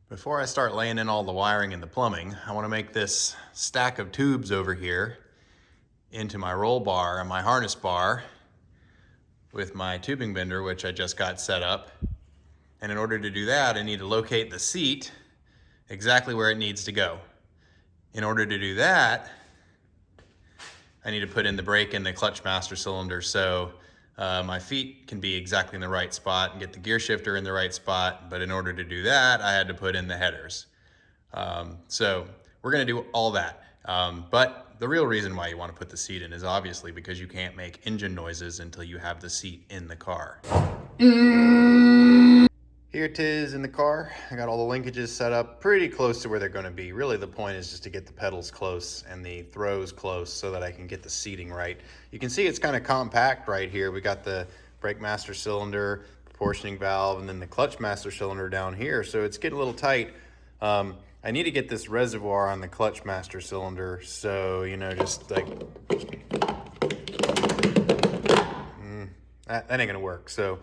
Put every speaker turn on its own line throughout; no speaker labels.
Before I start laying in all the wiring and the plumbing, I want to make this stack of tubes over here into my roll bar and my harness bar with my tubing bender, which I just got set up. And in order to do that, I need to locate the seat exactly where it needs to go. In order to do that, I need to put in the brake and the clutch master cylinder so my feet can be exactly in the right spot and get the gear shifter in the right spot. But in order to do that, I had to put in the headers. So we're gonna do all that. But the real reason why you wanna put the seat in is obviously because you can't make engine noises until you have the seat in the car. Here it is in the car. I got all the linkages set up pretty close to where they're gonna be. Really the point is just to get the pedals close and the throws close so that I can get the seating right. You can see it's kind of compact right here. We got the brake master cylinder, proportioning valve, and then the clutch master cylinder down here. So it's getting a little tight. I need to get this reservoir on the clutch master cylinder. So, you know, just like, that ain't gonna work. So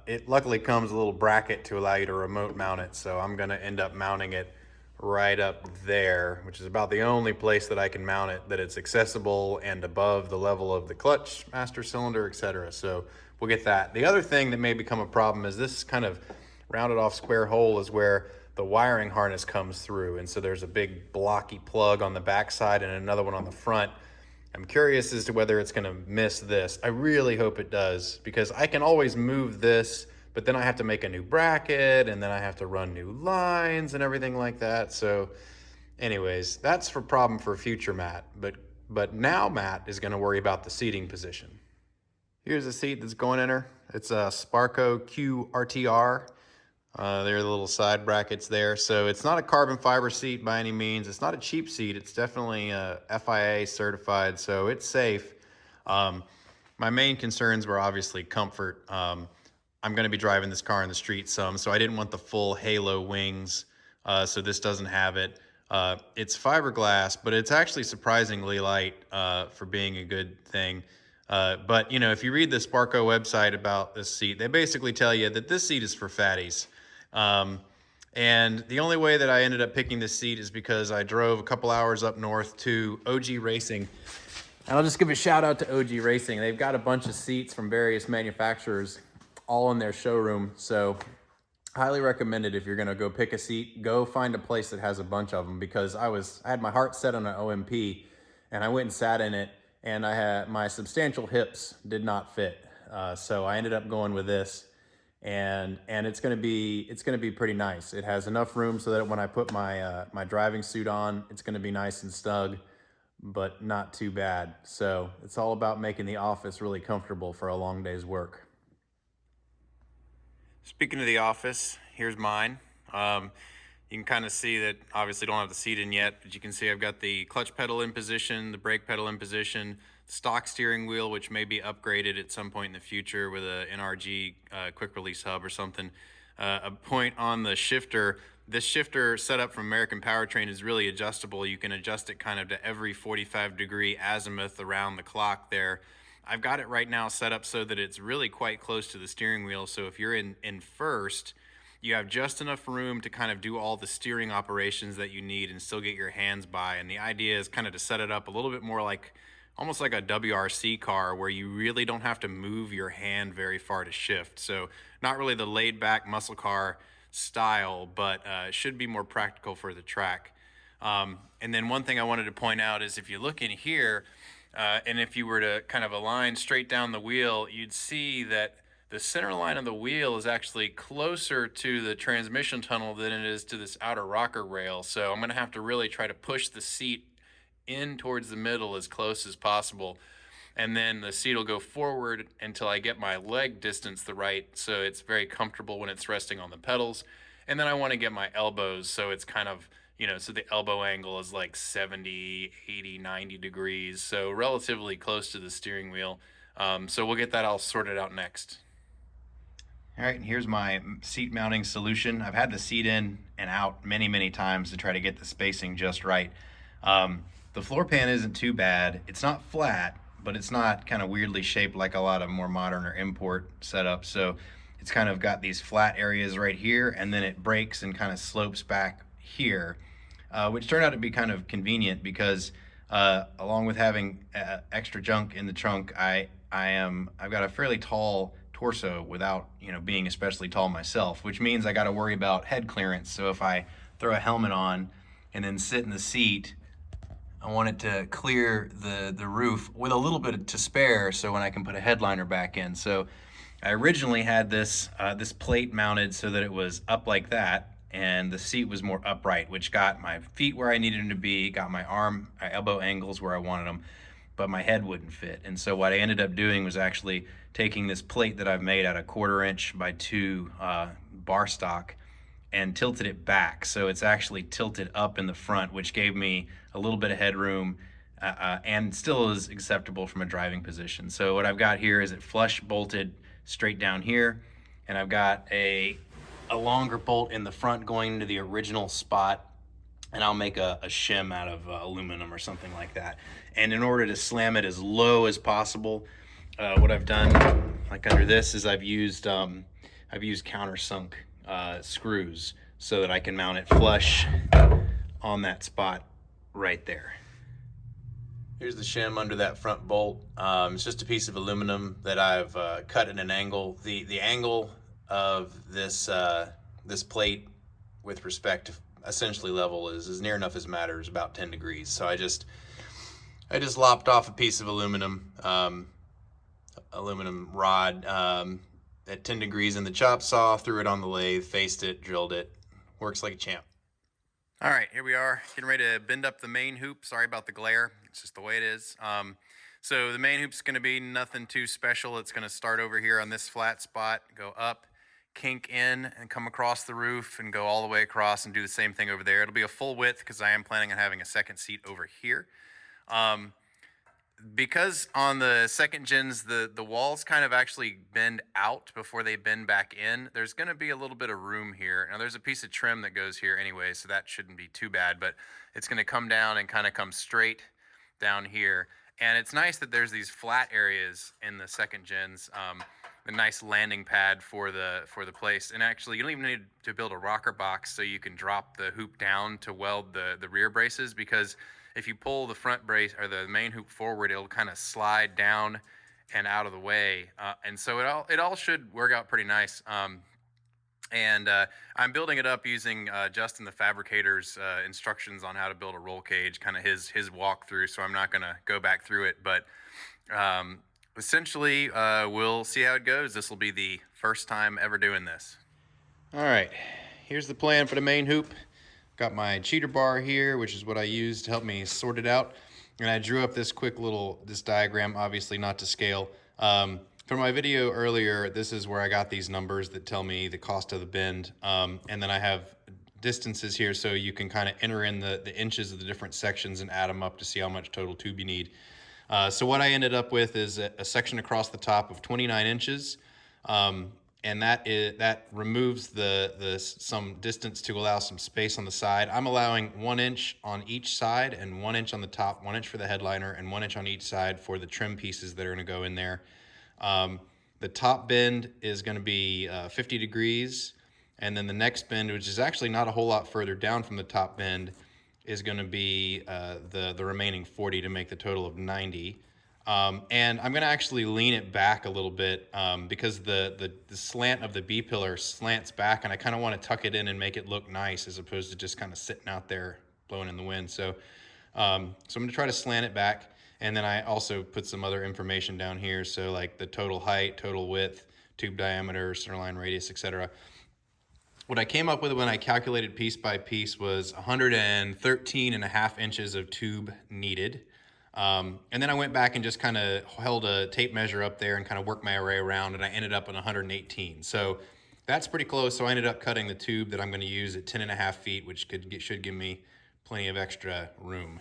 it luckily comes with a little bracket to allow you to remote mount it. So I'm gonna end up mounting it right up there, which is about the only place that I can mount it that it's accessible and above the level of the clutch master cylinder, etc. So we'll get that. The other thing that may become a problem is this kind of rounded off square hole is where the wiring harness comes through. And so there's a big blocky plug on the back side and another one on the front. I'm curious as to whether it's gonna miss this. I really hope it does, because I can always move this, but then I have to make a new bracket and then I have to run new lines and everything like that. So anyways, that's for problem for future Matt. But now Matt is gonna worry about the seating position. Here's the seat that's going in her. It's a Sparco QRT-R. There are the little side brackets there. So it's not a carbon fiber seat by any means. It's not a cheap seat. It's definitely FIA certified, so it's safe. My main concerns were obviously comfort. I'm going to be driving this car in the street some, so I didn't want the full halo wings, so this doesn't have it. It's fiberglass, but it's actually surprisingly light for being a good thing. But you know, if you read the Sparco website about this seat, they basically tell you that this seat is for fatties. And the only way that I ended up picking this seat is because I drove a couple hours up north to OG Racing. And I'll just give a shout out to OG Racing. They've got a bunch of seats from various manufacturers all in their showroom. So highly recommend it. If you're gonna go pick a seat, go find a place that has a bunch of them, because I had my heart set on an OMP and I went and sat in it, and I had my substantial hips did not fit. So I ended up going with this. And it's gonna be pretty nice. It has enough room so that when I put my my driving suit on, it's gonna be nice and snug, but not too bad. So it's all about making the office really comfortable for a long day's work. Speaking of the office, here's mine. You can kind of see that obviously don't have the seat in yet, but you can see I've got the clutch pedal in position, the brake pedal in position, stock steering wheel, which may be upgraded at some point in the future with a NRG quick release hub or something. A point on the shifter. This shifter setup from American Powertrain is really adjustable. You can adjust it kind of to every 45-degree azimuth around the clock there. I've got it right now set up so that it's really quite close to the steering wheel. So if you're in first, you have just enough room to kind of do all the steering operations that you need and still get your hands by. And the idea is kind of to set it up a little bit more like, almost like a WRC car, where you really don't have to move your hand very far to shift. So not really the laid back muscle car style, but should be more practical for the track. And then one thing I wanted to point out is if you look in here, and if you were to kind of align straight down the wheel, you'd see that the center line of the wheel is actually closer to the transmission tunnel than it is to this outer rocker rail. So I'm gonna have to really try to push the seat in towards the middle as close as possible. And then the seat will go forward until I get my leg distance so it's very comfortable when it's resting on the pedals. And then I wanna get my elbows so it's kind of, you know, so the elbow angle is like 70, 80, 90 degrees. So relatively close to the steering wheel. So we'll get that all sorted out next. All right, and here's my seat mounting solution. I've had the seat in and out many, many times to try to get the spacing just right. The floor pan isn't too bad. It's not flat, but it's not kind of weirdly shaped like a lot of more modern or import setups. So it's kind of got these flat areas right here, and then it breaks and kind of slopes back here, which turned out to be kind of convenient because along with having extra junk in the trunk, I've got a fairly tall torso without, you know, being especially tall myself, which means I got to worry about head clearance. So if I throw a helmet on and then sit in the seat, I want it to clear the roof with a little bit to spare, so when I can put a headliner back in. So I originally had this this plate mounted so that it was up like that, and the seat was more upright, which got my feet where I needed them to be, got my elbow angles where I wanted them, but my head wouldn't fit. And so what I ended up doing was actually taking this plate that I've made out of 1/4 inch by 2 bar stock and tilted it back. So it's actually tilted up in the front, which gave me a little bit of headroom and still is acceptable from a driving position. So what I've got here is it flush bolted straight down here, and I've got a longer bolt in the front going into the original spot, and I'll make a shim out of aluminum or something like that. And in order to slam it as low as possible, what I've done, like under this, is I've used countersunk screws so that I can mount it flush on that spot right there. Here's the shim under that front bolt. It's just a piece of aluminum that I've cut at an angle. The angle of this this plate with respect to essentially level is near enough as matters, about 10 degrees. So I just lopped off a piece of aluminum rod at 10 degrees in the chop saw, threw it on the lathe, faced it, drilled it. Works like a champ. All right, here we are, getting ready to bend up the main hoop. Sorry about the glare, it's just the way it is. So the main hoop's gonna be nothing too special. It's gonna start over here on this flat spot, go up, kink in, and come across the roof, and go all the way across and do the same thing over there. It'll be a full width because I am planning on having a second seat over here. Because on the second gens, the walls kind of actually bend out before they bend back in, there's going to be a little bit of room here. Now there's a piece of trim that goes here anyway, so that shouldn't be too bad, but it's going to come down and kind of come straight down here. And it's nice that there's these flat areas in the second gens, a nice landing pad for the place. And actually, you don't even need to build a rocker box so you can drop the hoop down to weld the rear braces, because if you pull the front brace or the main hoop forward, it'll kind of slide down and out of the way. And so it all should work out pretty nice. I'm building it up using Justin the fabricator's instructions on how to build a roll cage, kind of his walkthrough, so I'm not going to go back through it. But essentially, we'll see how it goes. This will be the first time ever doing this. All right, here's the plan for the main hoop. Got my cheater bar here, which is what I used to help me sort it out. And I drew up this quick this diagram, obviously not to scale. From my video earlier, this is where I got these numbers that tell me the cost of the bend. And then I have distances here so you can kind of enter in the inches of the different sections and add them up to see how much total tube you need. So what I ended up with is a section across the top of 29 inches. And that removes some distance to allow some space on the side. I'm allowing 1 inch on each side and 1 inch on the top, 1 inch for the headliner, and 1 inch on each side for the trim pieces that are going to go in there. The top bend is going to be 50 degrees, and then the next bend, which is actually not a whole lot further down from the top bend, is going to be the remaining 40 to make the total of 90. And I'm going to actually lean it back a little bit because the slant of the B-pillar slants back, and I kind of want to tuck it in and make it look nice as opposed to just kind of sitting out there blowing in the wind. So I'm going to try to slant it back, and then I also put some other information down here, so like the total height, total width, tube diameter, centerline radius, etc. What I came up with when I calculated piece by piece was 113.5 inches of tube needed. And then I went back and just kind of held a tape measure up there and kind of worked my array around, and I ended up on 118. So that's pretty close. So I ended up cutting the tube that I'm going to use at 10.5 feet, which should give me plenty of extra room.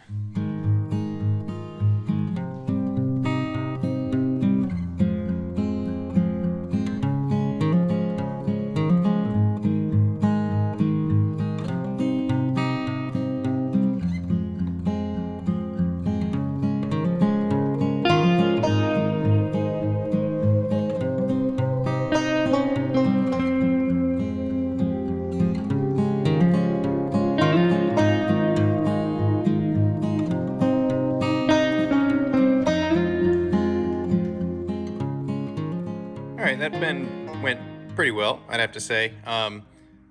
that bend went pretty well, I'd have to say.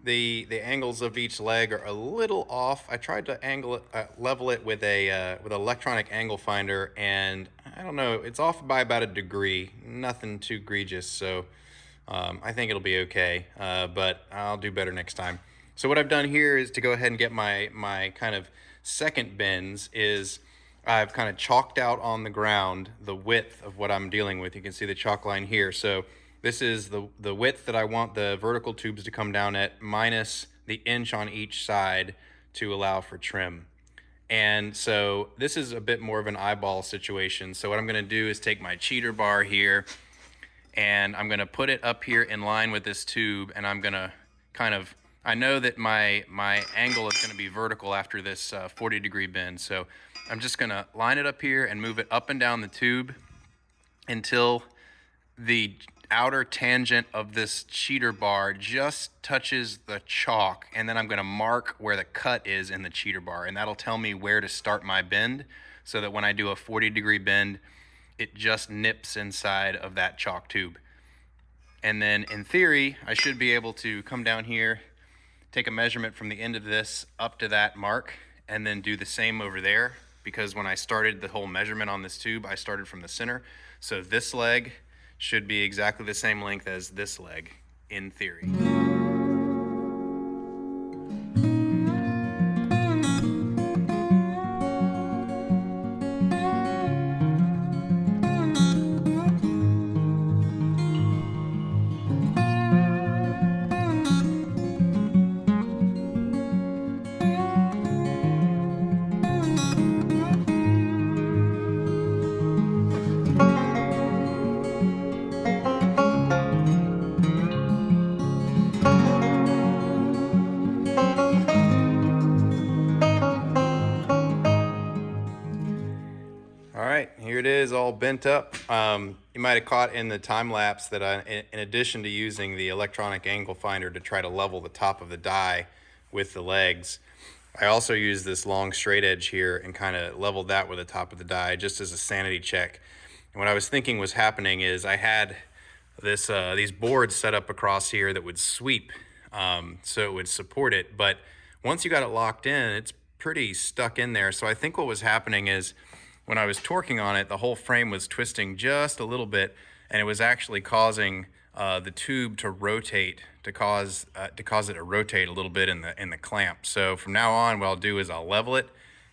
The angles of each leg are a little off. I tried to level it with with an electronic angle finder, and I don't know, it's off by about a degree. Nothing too egregious, so I think it'll be okay. But I'll do better next time. So what I've done here is to go ahead and get my kind of second bends is I've kind of chalked out on the ground the width of what I'm dealing with. You can see the chalk line here. So this is the width that I want the vertical tubes to come down at, minus the inch on each side to allow for trim. And so this is a bit more of an eyeball situation. So what I'm going to do is take my cheater bar here, and I'm going to put it up here in line with this tube, and I'm going to kind of, I know that my angle is going to be vertical after this 40-degree bend. So I'm just going to line it up here and move it up and down the tube until the outer tangent of this cheater bar just touches the chalk, and then I'm going to mark where the cut is in the cheater bar, and that'll tell me where to start my bend, so that when I do a 40-degree bend, it just nips inside of that chalk tube. And then in theory, I should be able to come down here, take a measurement from the end of this up to that mark, and then do the same over there, because when I started the whole measurement on this tube, I started from the center. So this leg should be exactly the same length as this leg, in theory. Here it is, all bent up. You might have caught in the time lapse that in addition to using the electronic angle finder to try to level the top of the die with the legs, I also used this long straight edge here and kind of leveled that with the top of the die just as a sanity check. And what I was thinking was happening is I had these boards set up across here that would sweep, so it would support it. But once you got it locked in, it's pretty stuck in there. So I think what was happening is when I was torquing on it, the whole frame was twisting just a little bit, and it was actually causing the tube to rotate, to cause it to rotate a little bit in the clamp. So from now on, what I'll do is I'll level it,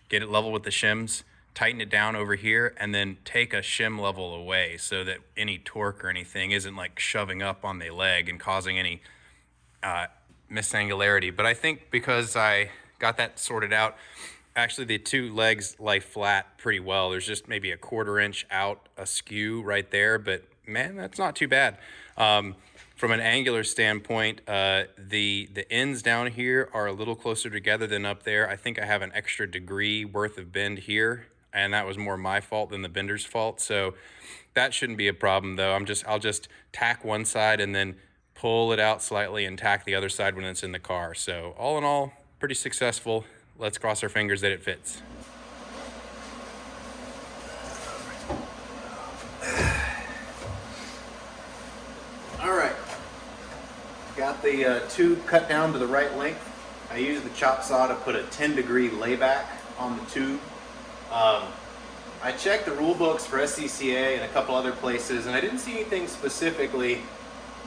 get it level with the shims, tighten it down over here, and then take a shim level away so that any torque or anything isn't like shoving up on the leg and causing any misangularity. But I think because I got that sorted out, actually the two legs lie flat pretty well. There's just maybe a 1/4 inch out askew right there, but man, that's not too bad. From an angular standpoint, the ends down here are a little closer together than up there. I think I have an extra degree worth of bend here, and that was more my fault than the bender's fault. So that shouldn't be a problem though. I'll just tack one side and then pull it out slightly and tack the other side when it's in the car. So all in all, pretty successful. Let's cross our fingers that it fits. All right, got the tube cut down to the right length. I used the chop saw to put a 10-degree layback on the tube. I checked the rule books for SCCA and a couple other places, and I didn't see anything specifically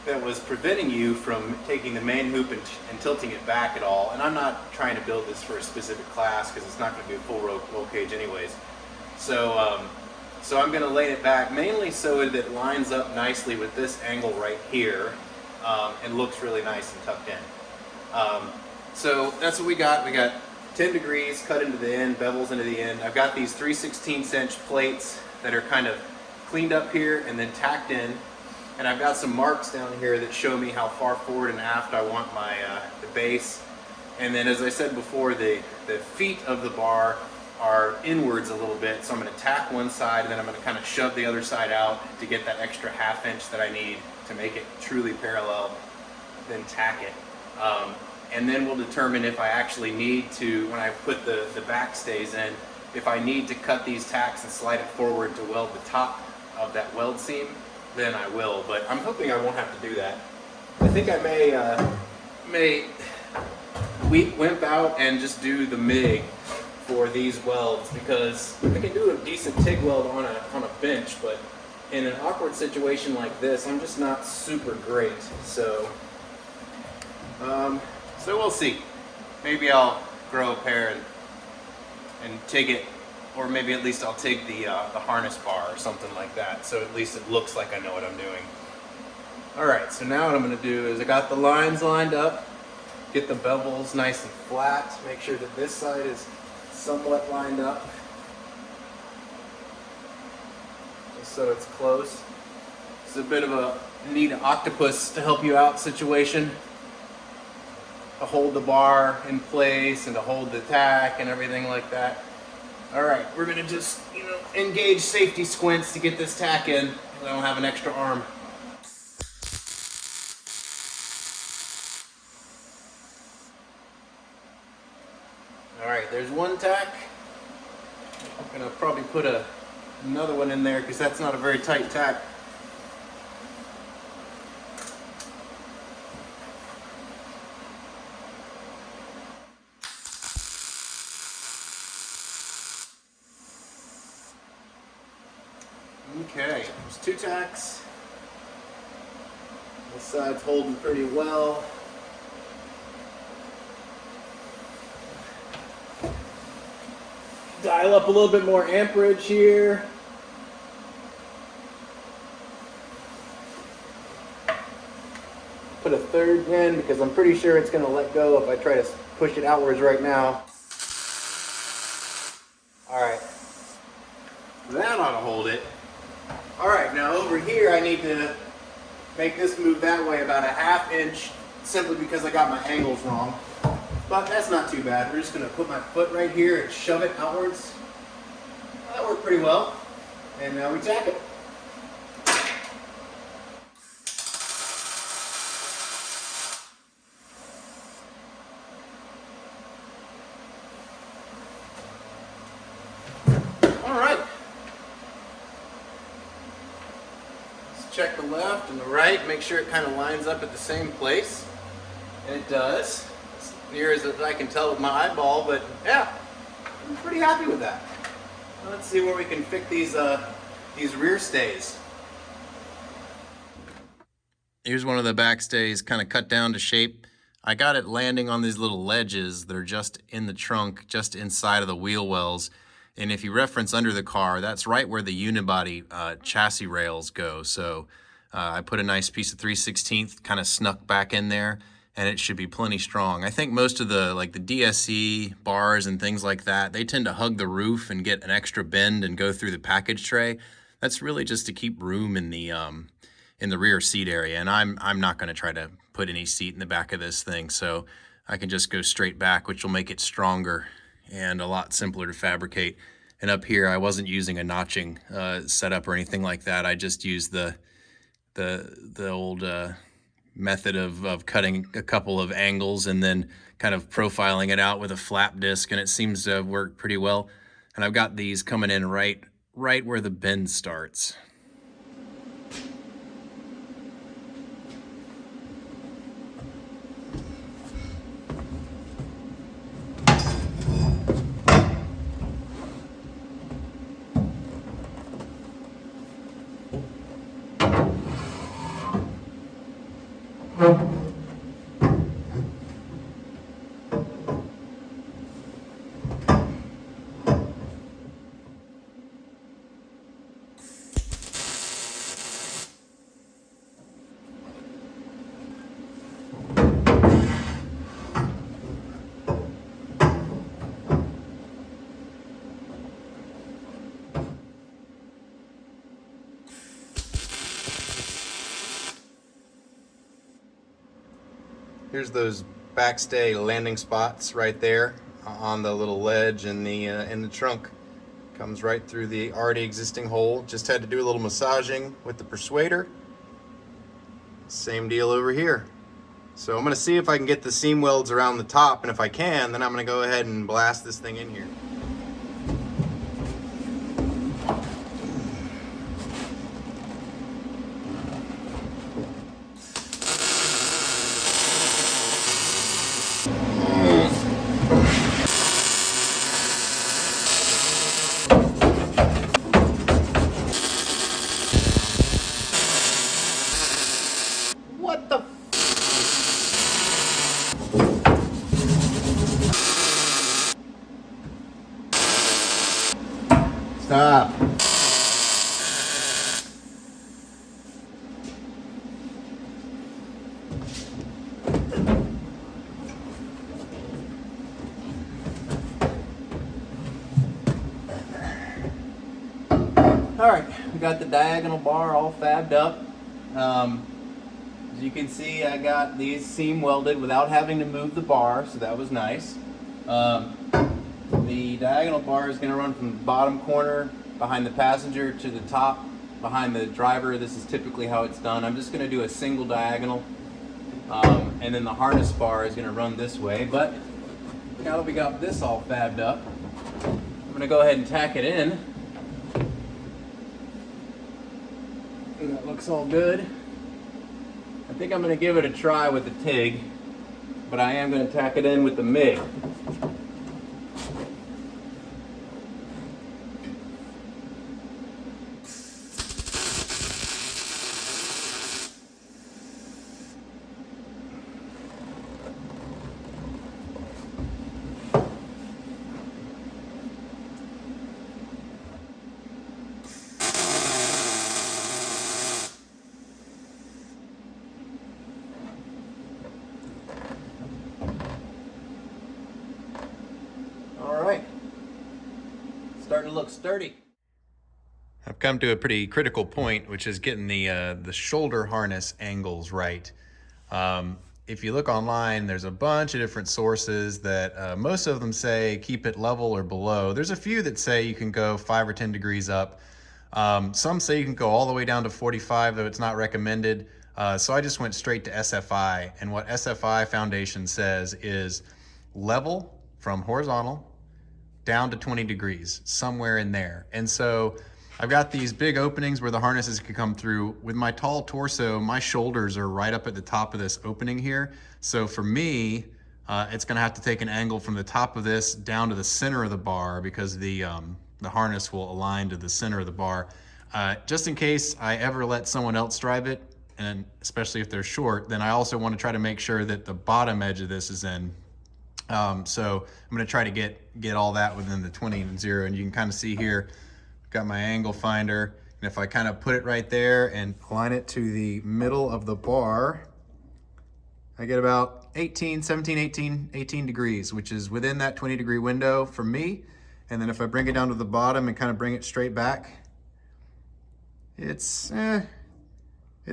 that was preventing you from taking the main hoop and tilting it back at all. And I'm not trying to build this for a specific class because it's not going to be a full roll cage anyways. So so I'm going to lay it back mainly so that it lines up nicely with this angle right here, and looks really nice and tucked in. So that's what we got. We got 10 degrees cut into the end, bevels into the end. I've got these 3/16 inch plates that are kind of cleaned up here and then tacked in. And I've got some marks down here that show me how far forward and aft I want my the base. And then, as I said before, the feet of the bar are inwards a little bit. So I'm going to tack one side, and then I'm going to kind of shove the other side out to get that extra 1/2 inch that I need to make it truly parallel. Then tack it. And then we'll determine if I actually need to, when I put the backstays in, if I need to cut these tacks and slide it forward to weld the top of that weld seam, then I will, but I'm hoping I won't have to do that. I think I may wimp out and just do the MIG for these welds, because I can do a decent TIG weld on a bench, but in an awkward situation like this, I'm just not super great. So we'll see. Maybe I'll grow a pair and TIG it, or maybe at least I'll TIG the harness bar or something like that, so at least it looks like I know what I'm doing. Alright, so now what I'm going to do is I got the lines lined up, get the bevels nice and flat, make sure that this side is somewhat lined up, just so it's close. It's a bit of a neat octopus to help you out situation, to hold the bar in place and to hold the tack and everything like that. Alright, we're going to just, engage safety squints to get this tack in. I don't have an extra arm. Alright, there's one tack. I'm going to probably put another one in there because that's not a very tight tack. Okay, there's two tacks. This side's holding pretty well. Dial up a little bit more amperage here. Put a third in because I'm pretty sure it's going to let go if I try to push it outwards right now. Alright, that ought to hold it. Alright, now over here I need to make this move that way about a ½ inch, simply because I got my angles wrong. But that's not too bad. We're just going to put my foot right here and shove it outwards. That worked pretty well. And now we tack it. Alright. Let's check the left and the right, make sure it kind of lines up at the same place. And it does. Near as I can tell with my eyeball, but yeah, I'm pretty happy with that. Let's see where we can fit these rear stays. Here's one of the backstays kind of cut down to shape. I got it landing on these little ledges that are just in the trunk, just inside of the wheel wells. And if you reference under the car, that's right where the unibody chassis rails go. So I put a nice piece of 3/16 kind of snuck back in there, and it should be plenty strong. I think most of the DSE bars and things like that, they tend to hug the roof and get an extra bend and go through the package tray. That's really just to keep room in the rear seat area. And I'm not going to try to put any seat in the back of this thing, so I can just go straight back, which will make it stronger and a lot simpler to fabricate. And up here, I wasn't using a notching setup or anything like that. I just used the old method of cutting a couple of angles and then kind of profiling it out with a flap disc, and it seems to work pretty well. And I've got these coming in right where the bend starts. Here's those backstay landing spots right there on the little ledge in the trunk. Comes right through the already existing hole. Just had to do a little massaging with the persuader. Same deal over here. So I'm going to see if I can get the seam welds around the top, and if I can, then I'm going to go ahead and blast this thing in here. Stop. All right, we got the diagonal bar all fabbed up. As you can see, I got these seam welded without having to move the bar, so that was nice. The diagonal bar is going to run from the bottom corner behind the passenger to the top behind the driver. This is typically how it's done. I'm just going to do a single diagonal, and then the harness bar is going to run this way. But now that we got this all fabbed up, I'm going to go ahead and tack it in. And that looks all good. I think I'm going to give it a try with the TIG, but I am going to tack it in with the MIG. Starting to look sturdy. I've come to a pretty critical point, which is getting the shoulder harness angles right. If you look online, there's a bunch of different sources that most of them say keep it level or below. There's a few that say you can go 5 or 10 degrees up. Some say you can go all the way down to 45, though it's not recommended. So I just went straight to SFI, and what SFI Foundation says is level from horizontal down to 20 degrees, somewhere in there. And so I've got these big openings where the harnesses can come through. With my tall torso, my shoulders are right up at the top of this opening here. So for me, it's gonna have to take an angle from the top of this down to the center of the bar, because the harness will align to the center of the bar. Just in case I ever let someone else drive it, and especially if they're short, then I also wanna try to make sure that the bottom edge of this is in. So I'm going to try to get all that within the 20 and 0, and you can kind of see here, got my angle finder, and if I kind of put it right there and align it to the middle of the bar, I get about 18 degrees, which is within that 20 degree window for me. And then if I bring it down to the bottom and kind of bring it straight back, it's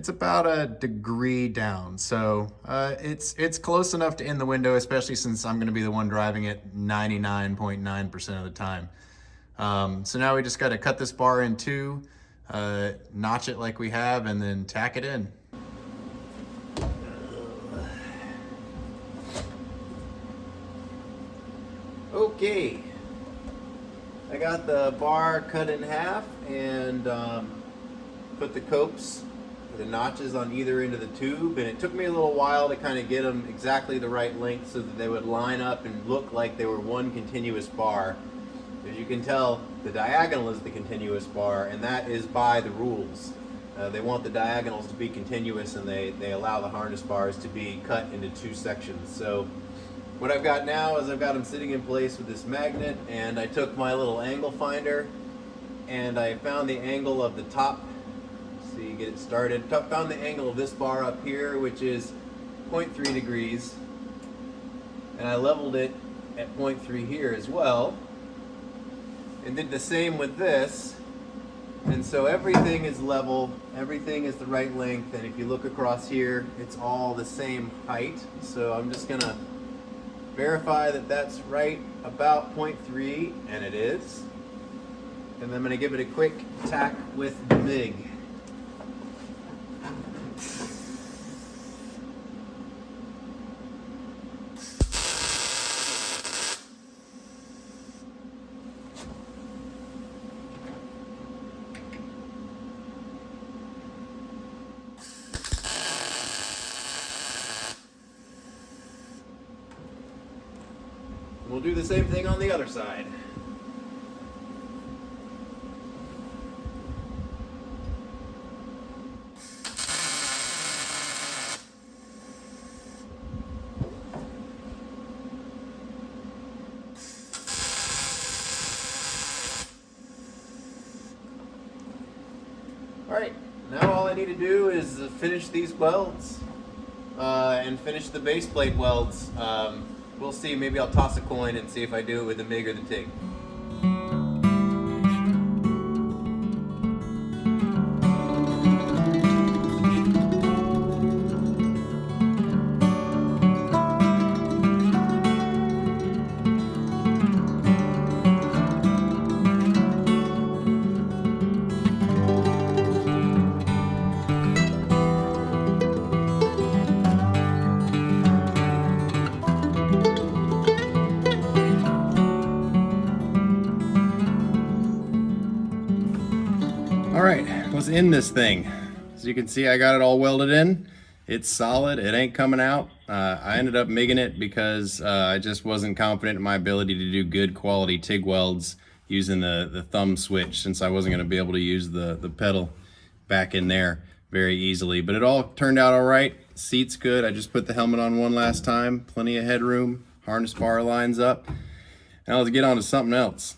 about a degree down. So it's close enough to end the window, especially since I'm gonna be the one driving it 99.9% of the time. So now we just gotta cut this bar in two, notch it like we have, and then tack it in. Okay, I got the bar cut in half and put the copes, the notches on either end of the tube, and it took me a little while to kind of get them exactly the right length so that they would line up and look like they were one continuous bar. As you can tell, the diagonal is the continuous bar, and that is by the rules. They want the diagonals to be continuous, and they allow the harness bars to be cut into two sections. So what I've got now is I've got them sitting in place with this magnet, and I took my little angle finder and I found the angle of the top. So you get it started. Found the angle of this bar up here, which is 0.3 degrees, and I leveled it at 0.3 here as well, and did the same with this. And so everything is level, everything is the right length, and if you look across here, it's all the same height. So I'm just gonna verify that that's right about 0.3, and it is. And then I'm gonna give it a quick tack with the MIG. We'll do the same thing on the other side. Alright, now all I need to do is finish these welds and finish the base plate welds. We'll see, maybe I'll toss a coin and see if I do it with the MIG or the TIG. Alright, let's end this thing. As you can see, I got it all welded in. It's solid, it ain't coming out. I ended up MIGging it because I just wasn't confident in my ability to do good quality TIG welds using the thumb switch, since I wasn't going to be able to use the pedal back in there very easily. But it all turned out alright. Seat's good. I just put the helmet on one last time. Plenty of headroom. Harness bar lines up. Now let's get on to something else.